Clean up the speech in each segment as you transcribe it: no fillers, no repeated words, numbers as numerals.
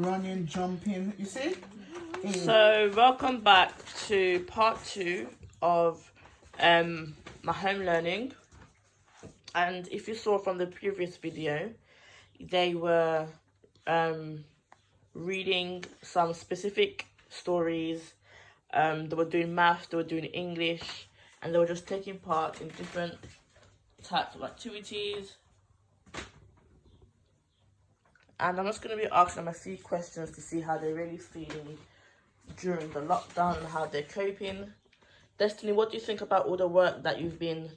Running, jumping, you see? So welcome back to part 2 of my home learning. And if you saw from the previous video, they were reading some specific stories. They were doing maths, they were doing English, and they were just taking part in different types of activities. And I'm just going to be asking them a few questions to see how they're really feeling during the lockdown and how they're coping. Destiny, what do you think about all the work that you've been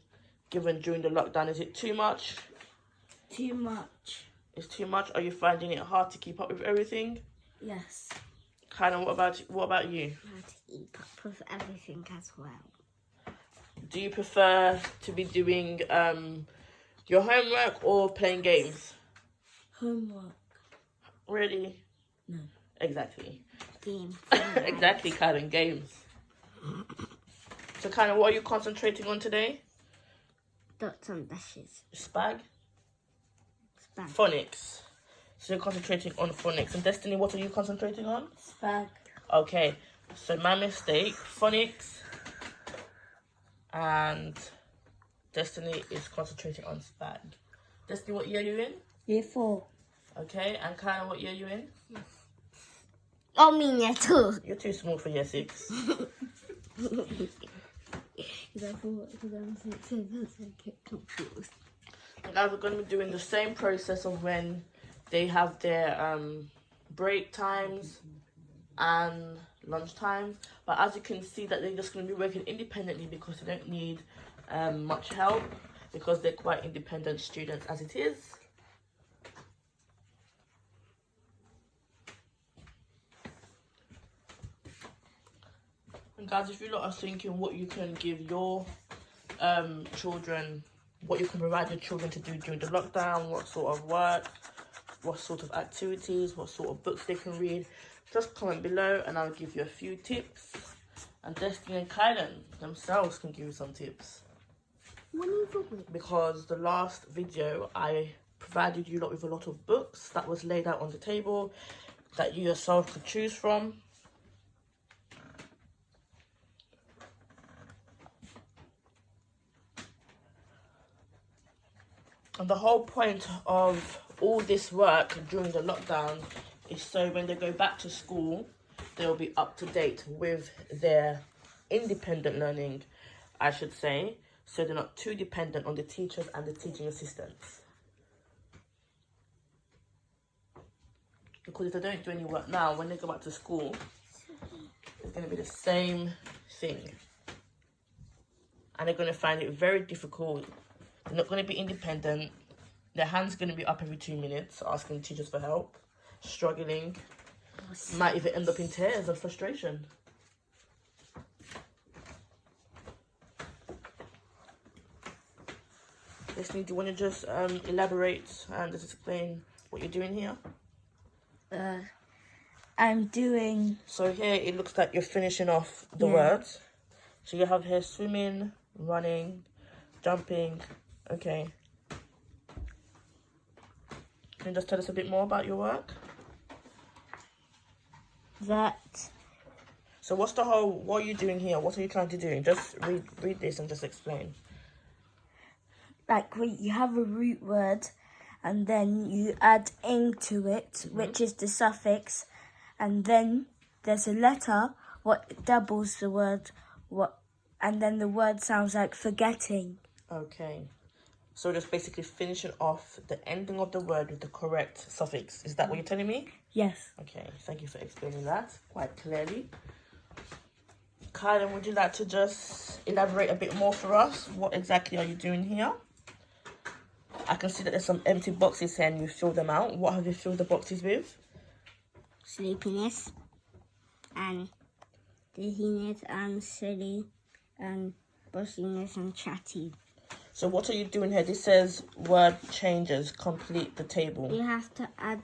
given during the lockdown? Is it too much? Too much. It's too much? Are you finding it hard to keep up with everything? Yes. Kind of. What about you? Hard to keep up with everything as well. Do you prefer to be doing your homework or playing games? Homework. Really? No. Exactly. Game. Exactly, kind of games. So kind of, what are you concentrating on today? Dots and dashes. Spag? Spag. Phonics. So you're concentrating on phonics. And Destiny, what are you concentrating on? Spag. Okay, so my mistake, phonics. And Destiny is concentrating on spag. Destiny, what year are you in? Year 4. Okay, and Kyle, what year are you in? Oh, me year 2. You're too small for year 6. Because I'm 6 and I get confused. And guys, we're going to be doing the same process of when they have their break times and lunch times. But as you can see, that they're just going to be working independently because they don't need much help, because they're quite independent students as it is. And guys, if you lot are thinking what you can give your children, what you can provide your children to do during the lockdown, what sort of work, what sort of activities, what sort of books they can read, just comment below and I'll give you a few tips. And Destiny and Kylan themselves can give you some tips. Because the last video I provided you lot with a lot of books that was laid out on the table that you yourself could choose from. And the whole point of all this work during the lockdown is so when they go back to school, they'll be up to date with their independent learning, I should say, so they're not too dependent on the teachers and the teaching assistants. Because if they don't do any work now, when they go back to school, it's going to be the same thing. And they're going to find it very difficult. They're not going to be independent. Their hand's going to be up every 2 minutes, asking teachers for help, struggling. Might even end up in tears of frustration. Destiny, do you want to just elaborate and just explain what you're doing here? I'm doing... So here it looks like you're finishing off the words. So you have here swimming, running, jumping. Okay. Can you just tell us a bit more about your work? So what are you doing here? What are you trying to do? Just read this and just explain. Like, you have a root word, and then you add ing to it, which is the suffix, and then there's a letter, what doubles the word, and then the word sounds like forgetting. Okay. So just basically finishing off the ending of the word with the correct suffix. Is that what you're telling me? Yes. Okay, thank you for explaining that quite clearly. Kylan, would you like to just elaborate a bit more for us? What exactly are you doing here? I can see that there's some empty boxes here and you filled them out. What have you filled the boxes with? Sleepiness, and dizziness, and silly, and bossiness, and chatty. So what are you doing here? This says word changes, complete the table. You have to add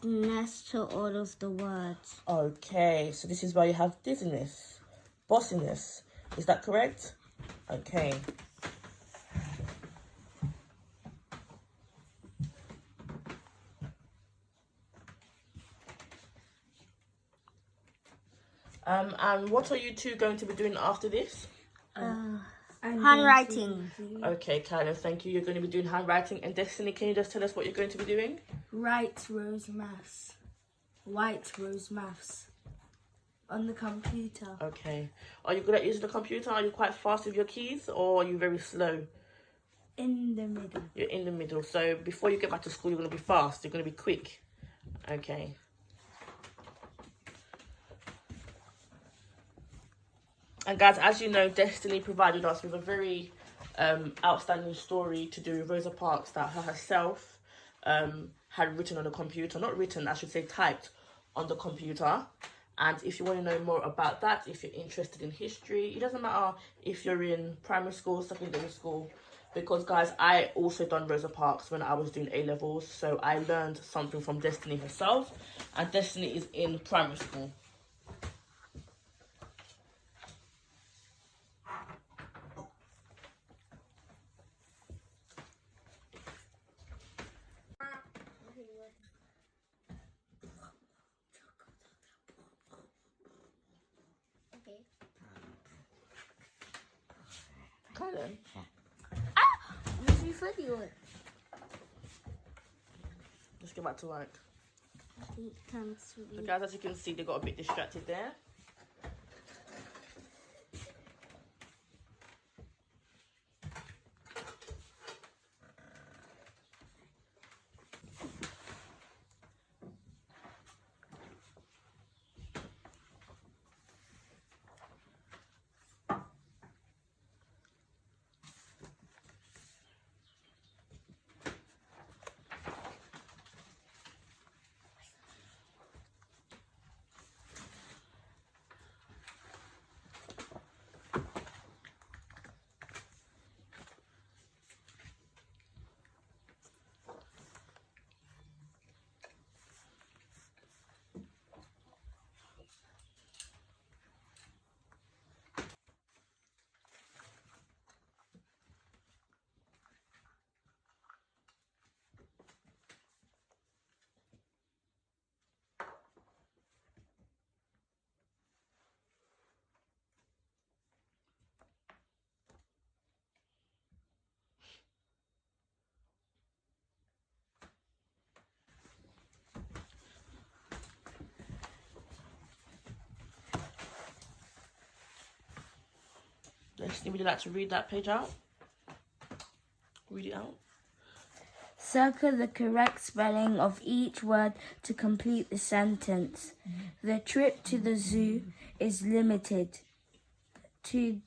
ness to all of the words. Okay, so this is why you have dizziness, bossiness. Is that correct? Okay. And what are you two going to be doing after this? Handwriting. Okay, Kyla, thank you. You're going to be doing handwriting. And Destiny, can you just tell us what you're going to be doing? Write Rose Maths. White Rose Maths. On the computer. Okay. Are you good at using the computer? Are you quite fast with your keys, or are you very slow? In the middle. You're in the middle. So before you get back to school, you're going to be fast. You're going to be quick. Okay. And guys, as you know, Destiny provided us with a very outstanding story to do with Rosa Parks that her herself had written on the computer. Not written, I should say typed on the computer. And if you want to know more about that, if you're interested in history, it doesn't matter if you're in primary school, secondary school, because guys, I also done Rosa Parks when I was doing A-levels, so I learned something from Destiny herself, and Destiny is in primary school. Colin. Let's get back to work. So guys, as you can see, they got a bit distracted there. Destiny, would you like to read that page out? Read it out. Circle the correct spelling of each word to complete the sentence. The trip to the zoo is limited to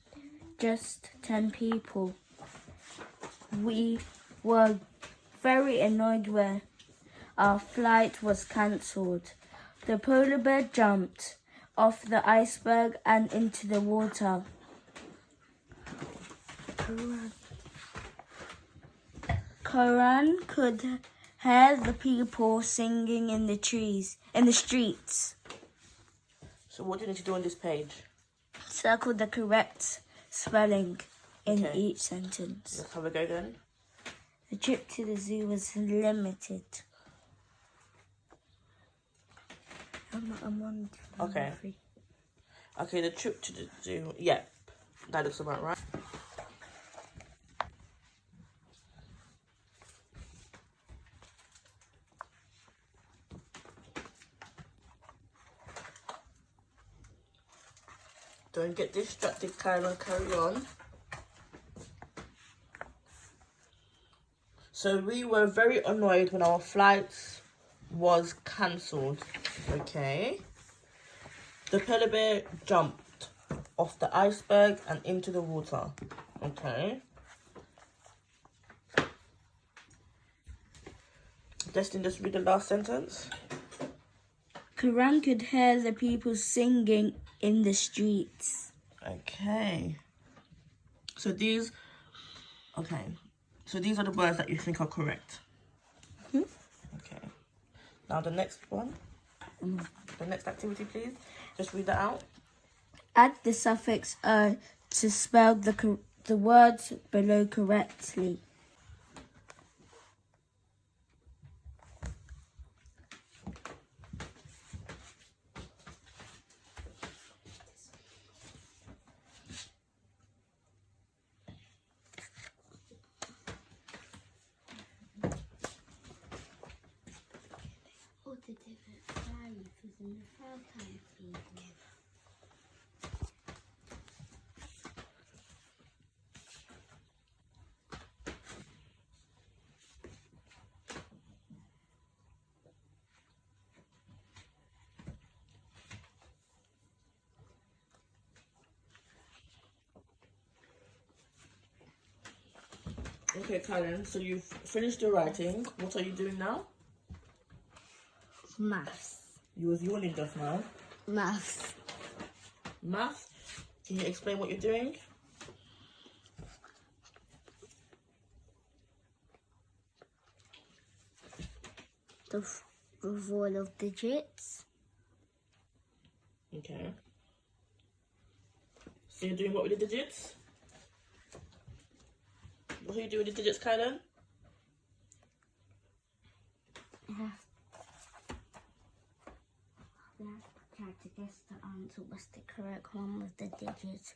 just 10 people. We were very annoyed when our flight was cancelled. The polar bear jumped off the iceberg and into the water. Karan could hear the people singing in the streets. So what do you need to do on this page? Circle the correct spelling in Okay. each sentence. Let's have a go then. The trip to the zoo was limited. I'm on Okay. 3. Okay, the trip to the zoo. Yeah, that looks about right. Don't get distracted, Kyla. Carry on. So we were very annoyed when our flight was cancelled. Okay. The polar bear jumped off the iceberg and into the water. Okay. Destin, just read the last sentence. Karan could hear the people singing in the streets. Okay. So these are the words that you think are correct. Okay. Now the next one. The next activity, please. Just read that out. Add the suffix "er" to spell the words below correctly. Okay, Karen, so you've finished your writing. What are you doing now? Maths. You was yawning just now. Maths. Math? Can you explain what you're doing? The wall of digits. Okay. So you're doing what with the digits? What are you doing with the digits, Kylan? Try to guess the answer. What's the correct one with the digits?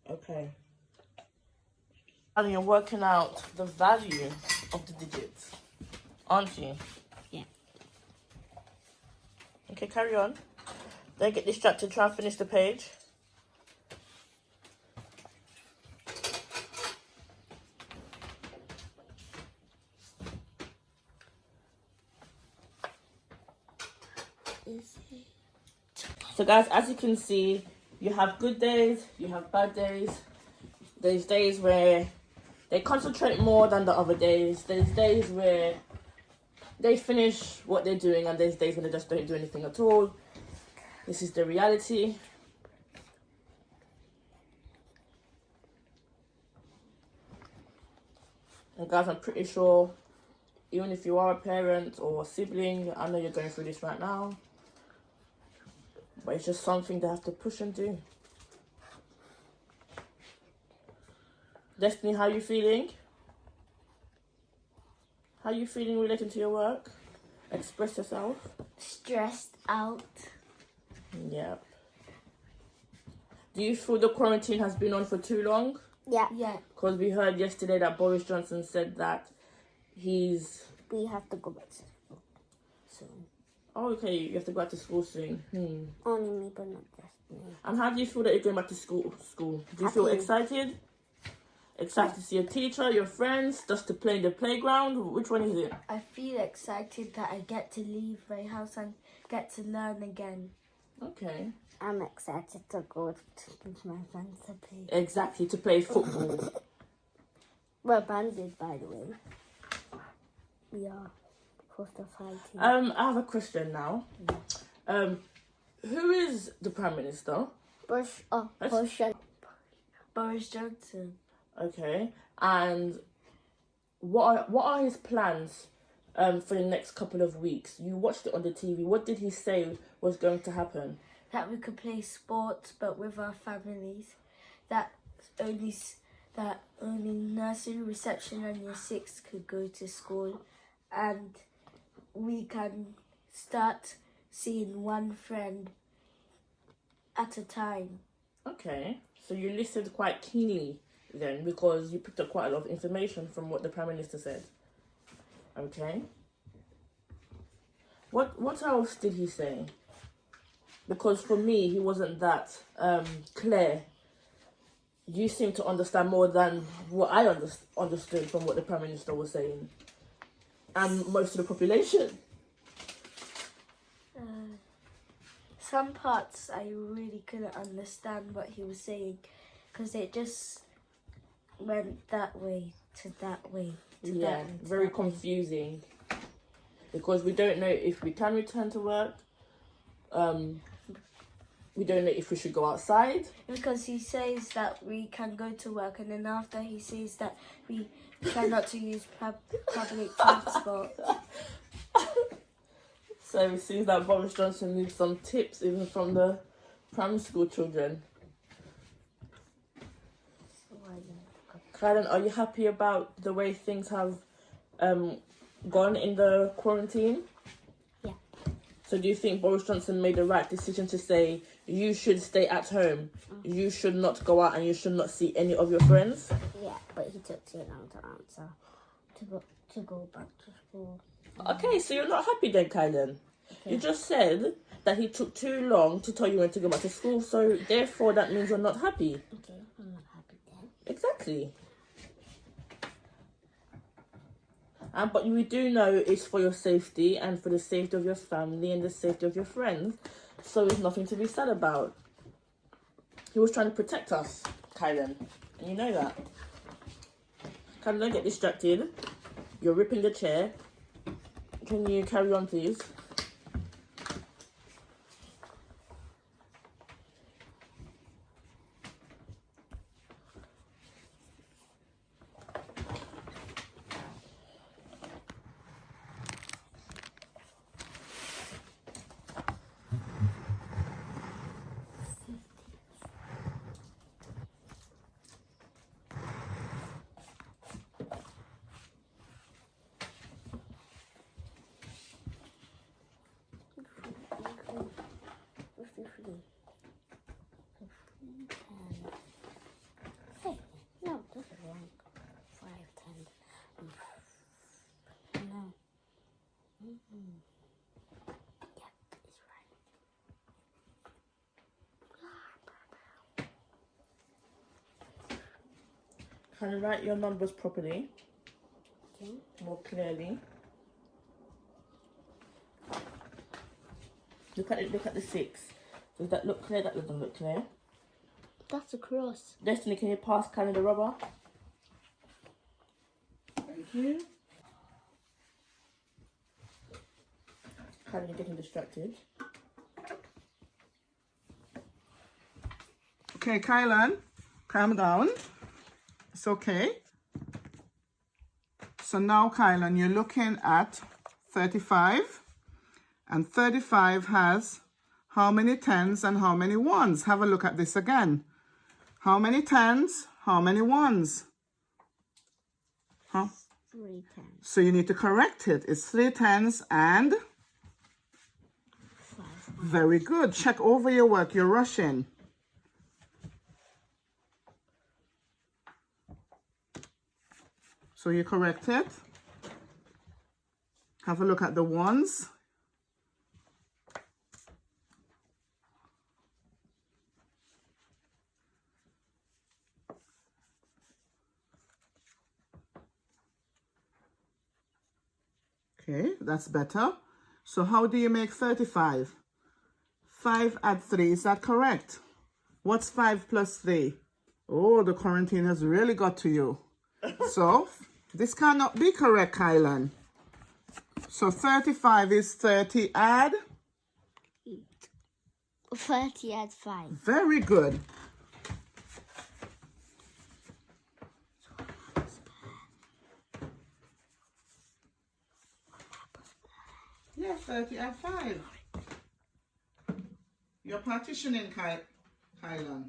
Okay. And you're working out the value of the digits, aren't you? Yeah. Okay, carry on. Don't get distracted. Try and finish the page. So guys, as you can see, you have good days, you have bad days. There's days where they concentrate more than the other days. There's days where they finish what they're doing, and there's days when they just don't do anything at all. This is the reality. And guys, I'm pretty sure, even if you are a parent or a sibling, I know you're going through this right now. But it's just something they have to push and do. Destiny, how you feeling? How you feeling relating to your work? Express yourself. Stressed out. Yep. Do you feel the quarantine has been on for too long? Yeah. Yeah. Because we heard yesterday that Boris Johnson said that We have to go back to school soon. Oh, okay, you have to go back to school soon. Only me, but not just me. And how do you feel that you're going back to school? Do you feel excited? Excited to see your teacher, your friends, just to play in the playground? Which one is it? I feel excited that I get to leave my house and get to learn again. Okay. I'm excited to go with my friends to play. Exactly, to play football. We're banded, by the way. We are. The fighting. I have a question now. Who is the Prime Minister? Boris Johnson. Okay, and what are his plans for the next couple of weeks? You watched it on the TV. What did he say was going to happen? That we could play sports, but with our families. That only nursery, reception, and year 6 could go to school, and we can start seeing one friend at a time. Okay, so you listened quite keenly then, because you picked up quite a lot of information from what the Prime Minister said. Okay. What else did he say? Because for me, he wasn't that clear. You seem to understand more than what I understood from what the Prime Minister was saying. And most of the population. Some parts I really couldn't understand what he was saying, because it just went that way to that way. Yeah, very confusing. Because we don't know if we can return to work. We don't know if we should go outside. Because he says that we can go to work, and then after he says that we try not to use public transport. So it seems that Boris Johnson needs some tips even from the primary school children. Karen, are you happy about the way things have gone in the quarantine? Yeah. So do you think Boris Johnson made the right decision to say you should stay at home, you should not go out, and you should not see any of your friends? Yeah, but he took too long to answer to go back to school. Okay, so you're not happy then, Kylan? Okay. You just said that he took too long to tell you when to go back to school, so therefore that means you're not happy. Okay, I'm not happy then. Exactly. But we do know it's for your safety and for the safety of your family and the safety of your friends, so it's nothing to be sad about. He was trying to protect us, Kylan, and you know that. Kylan, don't get distracted. You're ripping the chair. Can you carry on, please? Hey, no, this is wrong. 5, 10. No. Yep, it's right. Can you write your numbers properly, Okay. more clearly? Look at the 6. Does that look clear? That doesn't look clear. That's a cross. Destiny, can you pass Kylan the rubber? Thank you. Kylan, you're getting distracted. Okay, Kylan, calm down. It's okay. So now, Kylan, you're looking at 35. And 35 has how many tens and how many ones? Have a look at this again. How many tens? How many ones? Huh? 3 10. So you need to correct it. It's 3 tens and 5. very good. Check over your work. You're rushing. So you correct it. Have a look at the ones. Okay, that's better. So how do you make 35? 5 add 3, is that correct? What's 5 plus 3? Oh, the quarantine has really got to you. So, this cannot be correct, Kylan. So 35 is 30 add? 30 add 5. Very good. Yeah, 30 add 5. You're partitioning, Kylan.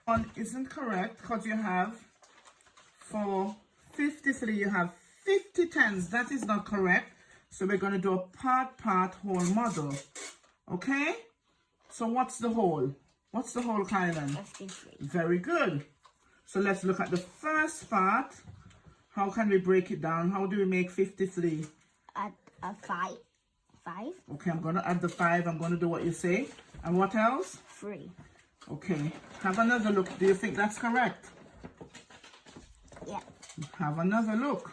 One isn't correct because you have, for 53, you have 50 tens. That is not correct. So we're going to do a part whole model. Okay? So what's the whole? What's the whole, Kylan? 53. Very good. So let's look at the first part. How can we break it down? How do we make 53? Add a 5. 5. Okay, I'm going to add the 5. I'm going to do what you say. And what else? 3. Okay. Have another look. Do you think that's correct? Yeah. Have another look.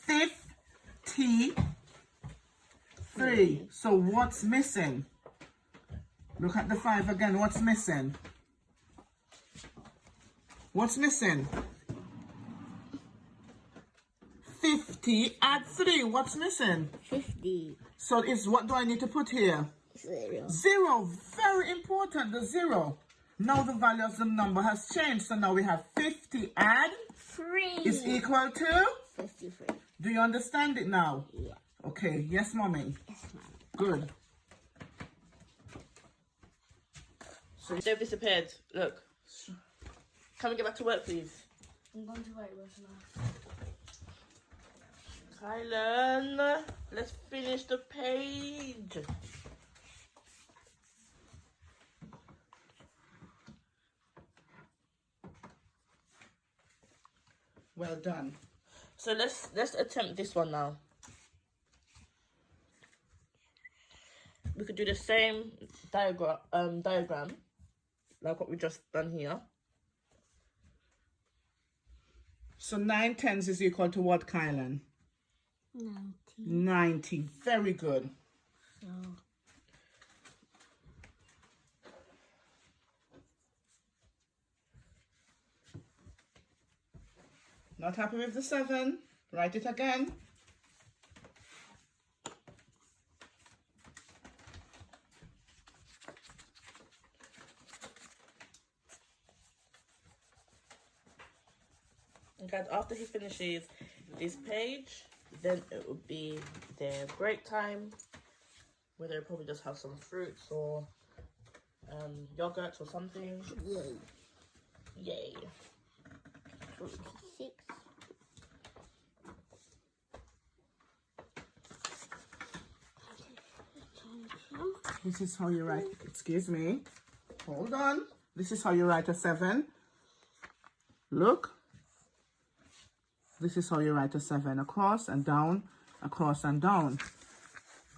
53. So what's missing? Look at the 5 again. What's missing? What's missing? 50 add 3. What's missing? 50. So it's, what do I need to put here? 0. 0. Very important, the 0. Now the value of the number has changed. So now we have 50 add 3 is equal to? 53. Do you understand it now? Yeah. Okay. Yes, Mommy. Yes, Mom. Good. They've disappeared. Look. Can we get back to work, please? I'm going to write Rush now. Kylan, let's finish the page. Well done. So let's attempt this one now. We could do the same diagram like what we just done here. So 9 tens is equal to what, Kylan? 90. 90. Very good. So Not happy with the 7? Write it again. And guys, after he finishes this page, then it will be their break time, where they'll probably just have some fruits or yogurt or something. yay. Yay. 46. This is how you write, excuse me. Hold on. This is how you write a 7. Look. This is how you write a 7. Across and down, across and down.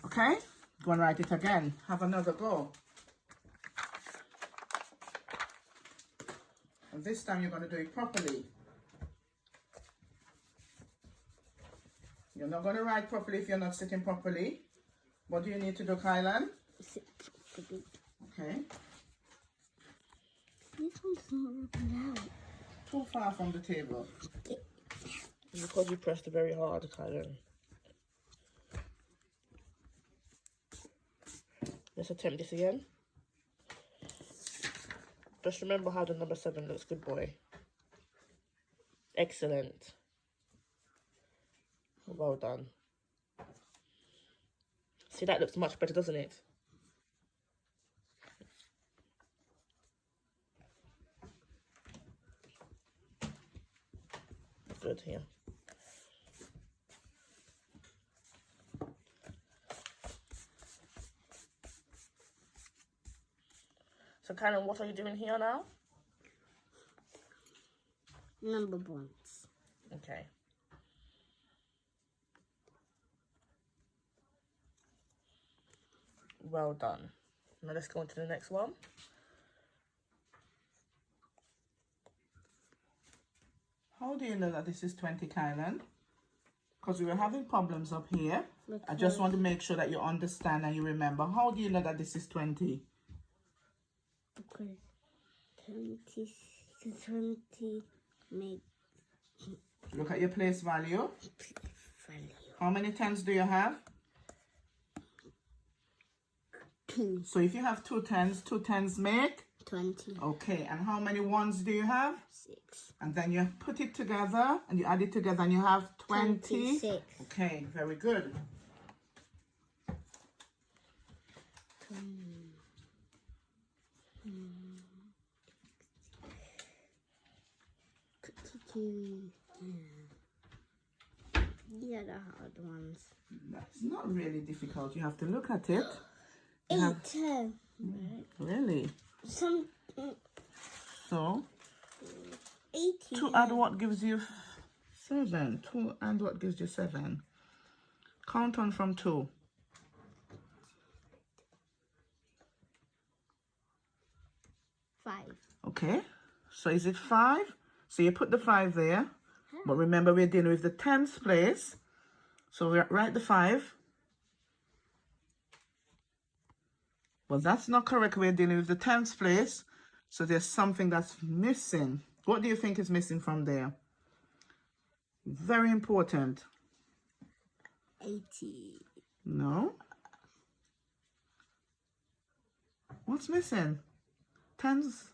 Okay? Go and write it again. Have another go. And this time you're going to do it properly. You're not going to write properly if you're not sitting properly. What do you need to do, Kylan? Okay. This one's not rubbing out. Too far from the table. Because you pressed it very hard, Kylan. Let's attempt this again. Just remember how the number 7 looks. Good boy. Excellent. Well done. See, that looks much better, doesn't it? Good here. So, Karen, what are you doing here now? Number ones. Okay. Well done. Now let's go on to the next one. How do you know that this is 20, Kylan? Because we were having problems up here. I just want to make sure that you understand and you remember. How do you know that this is 20? Because 20 make Look at your place value. value. How many tens do you have? 2. So if you have 2 tens make? 20. Okay, and how many ones do you have? 6. And then you put it together and you add it together and you have 20. 26. Okay, very good. These are the hard ones. That's not really difficult. You have to look at it. 8. Really? Some So, 80. 2 and what gives you 7? 2 and what gives you 7? Count on from 2. 5. Okay, so is it 5? So you put the 5 there. But remember, we're dealing with the tens place. So we write the 5. Well, that's not correct. We're dealing with the tens place. So there's something that's missing. What do you think is missing from there? Very important. 80. No. What's missing? Tens.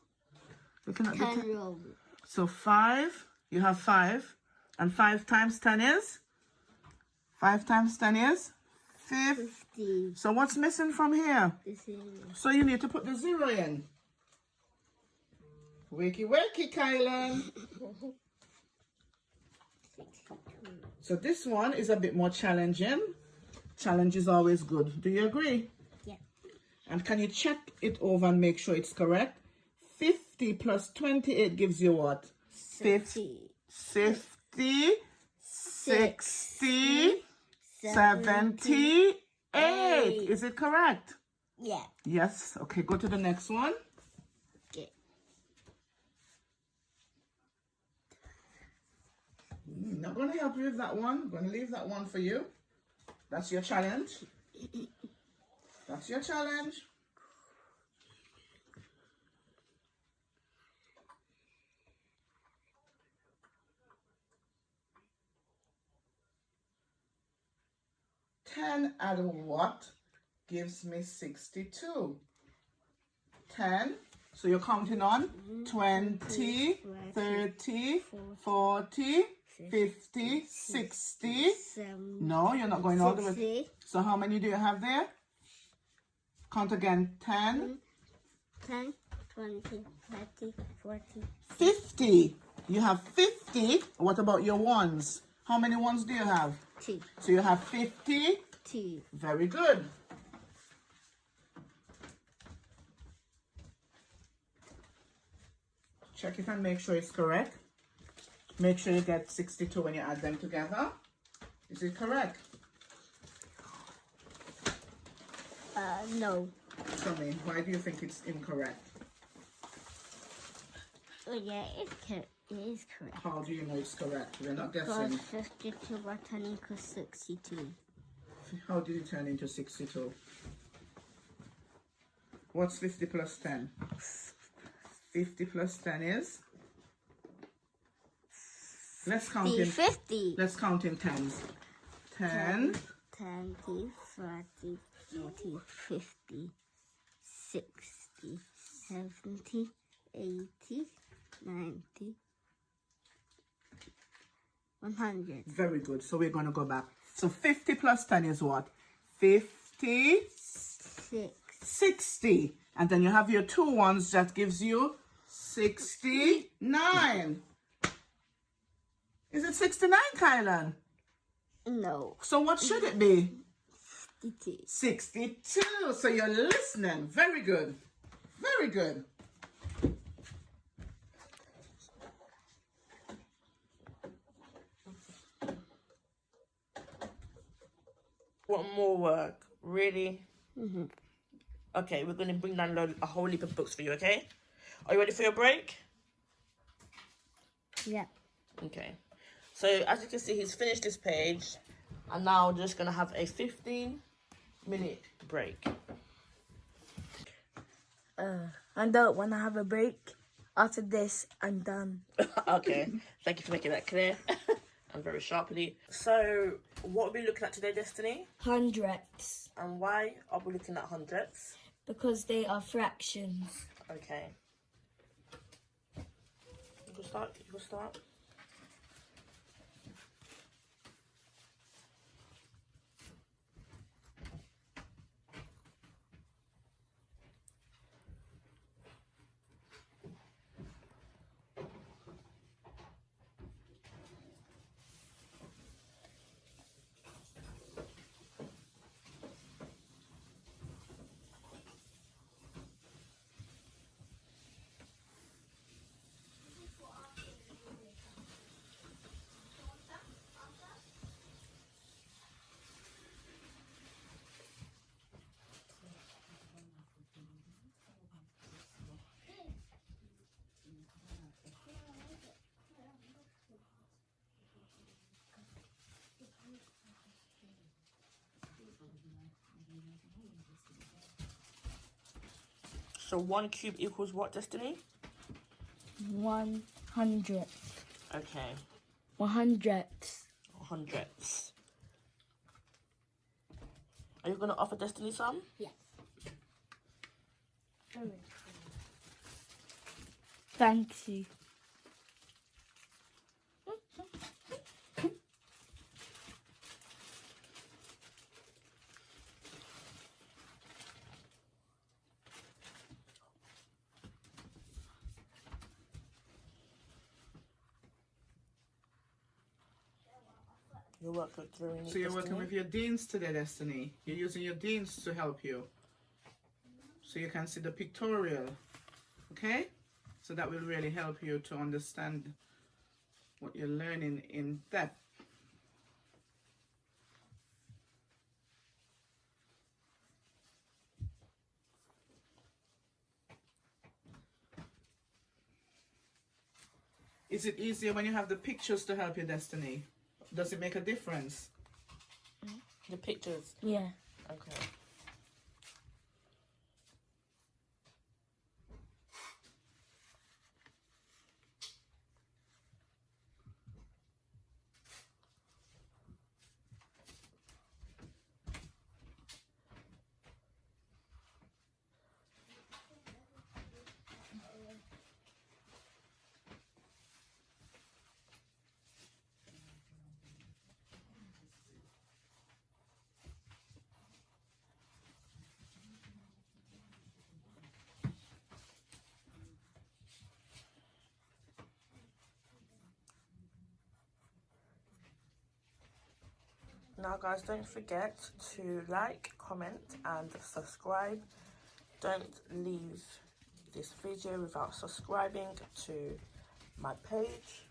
Looking at the 10 row. So 5, you have 5. And 5 times 10 is? 5 times 10 is? 50. 50. So what's missing from here? This is So you need to put the 0 in. Wakey, wakey, Kylan. 62. So this one is a bit more challenging. Challenge is always good. Do you agree? Yeah. And can you check it over and make sure it's correct? 50 plus 28 gives you what? 50. 50. 50, 60, 78. Is it correct? Yeah. Yes. Okay, go to the next one. Okay. Not going to help you with that one. I'm going to leave that one for you. That's your challenge. That's your challenge. Ten add what gives me 62? 10. So you're counting on 20, 30, 40, 50, 60. No, you're not going all the way. So how many do you have there? Count again. 10, 10, 20, 30, 40. 50. You have 50. What about your ones? How many ones do you have? 2. So you have 50. 2. Very good. Check it and make sure it's correct. Make sure you get 62 when you add them together. Is it correct? No. Tell me, why do you think it's incorrect? Oh, yeah, it is correct. How do you know it's correct? We're not Because guessing. 52 by 10 equals 62. How did it turn into 62? What's 50 plus 10? 50 plus 10 is? Let's count in 50. Let's count in tens. 10, 20, 30, 40, 50, 60, 70, 80, 90, 100. very good. So we're going to go back. So 50 plus 10 is what? 50, 60. And then you have your two ones, that gives you 69. Is it 69, Kylan? No. So what should it be? 52. 62. So you're listening. Very good. Very good. Want more work? Really? Mm-hmm. Okay, we're going to bring down a whole heap of books for you, okay? Are you ready for your break? Yeah. Okay. So, as you can see, he's finished this page. And now we're just going to have a 15-minute break. I don't want to have a break. After this, I'm done. Okay. Thank you for making that clear. And very sharply. So, what are we looking at today, Destiny? Hundredths. And why are we looking at hundredths? Because they are fractions. Okay. You can start. You can start. So 1 cube equals what, Destiny? 100. Okay. 100. Hundredths. Are you going to offer Destiny some? Yes. Thank you. Your work looked very neat, So you're working Destiny. with your deans today, Destiny. You're using your deans to help you. So you can see the pictorial. Okay? So that will really help you to understand what you're learning in depth. Is it easier when you have the pictures to help you, Destiny? Does it make a difference? The pictures. Yeah. Okay. Now guys, don't forget to like, comment and subscribe. Don't leave this video without subscribing to my page,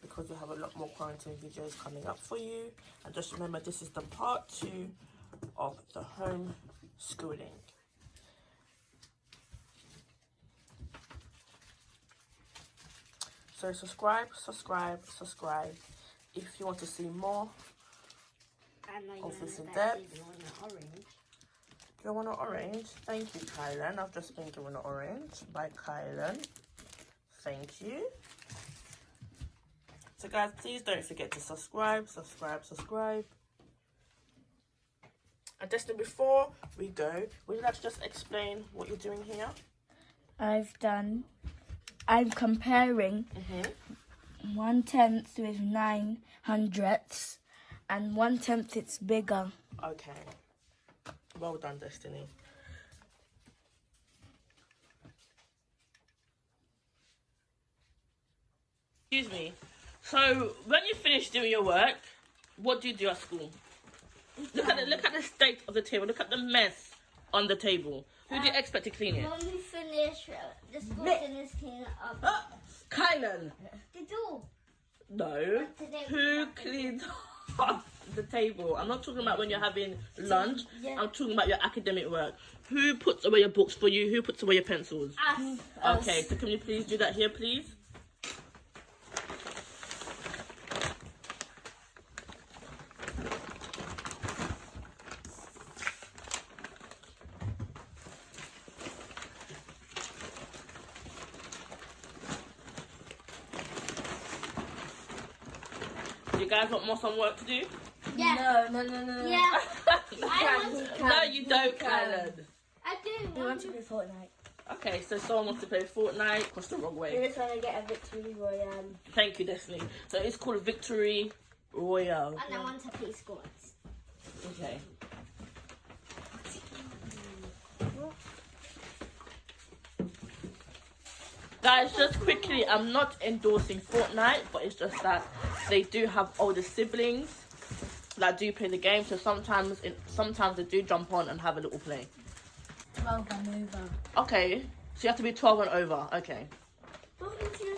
because we have a lot more quarantine videos coming up for you. And just remember, this is the part 2 of the homeschooling. So subscribe if you want to see more of this in depth. You want an orange? Thank you, Kylan. I've just been given an orange by Kylan. Thank you. So guys, please don't forget to subscribe. And Destiny, before we go, would you like to just explain what you're doing here? I'm comparing 1/10 with 9/100, and 1/10 it's bigger. Okay. Well done, Destiny. Excuse me. So when you finish doing your work, what do you do at school? Look at the state of the table. Look at the mess on the table. Who do you expect to clean it? When we finish, the school is clean up. Kylan. The door. No. Who cleans off the table? I'm not talking about when you're having lunch. Yeah. I'm talking about your academic work. Who puts away your books for you? Who puts away your pencils? Us. Okay, so can you please do that here, please? You guys want some work to do? Yeah. No. Yeah. I want to. No, you don't, Kylan. I do. We want to play Fortnite. Okay, so someone wants to play Fortnite. What's the wrong way? We're just trying to get a victory royale. Thank you, Destiny. So it's called Victory Royale. And I want to play squads. Okay. Guys, just quickly, I'm not endorsing Fortnite, but it's just that they do have older siblings that do play the game, so sometimes they do jump on and have a little play. 12 and over. Okay, so you have to be 12 and over. Okay. Welcome to